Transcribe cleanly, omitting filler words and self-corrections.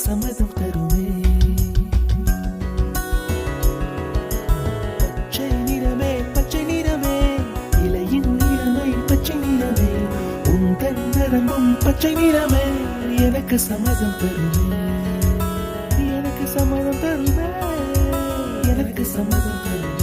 சம்மதம் தருமே. பச்சை நிறமே பச்சை நிறமே, இலையின் நிறமை பச்சை நிறமே, உந்தன் நரம்பும் பச்சை நிறமே, எனக்கு சம்மதம் தருமே, எனக்கு சம்மதம் தருமே, எனக்கு சம்மதம் தருமே.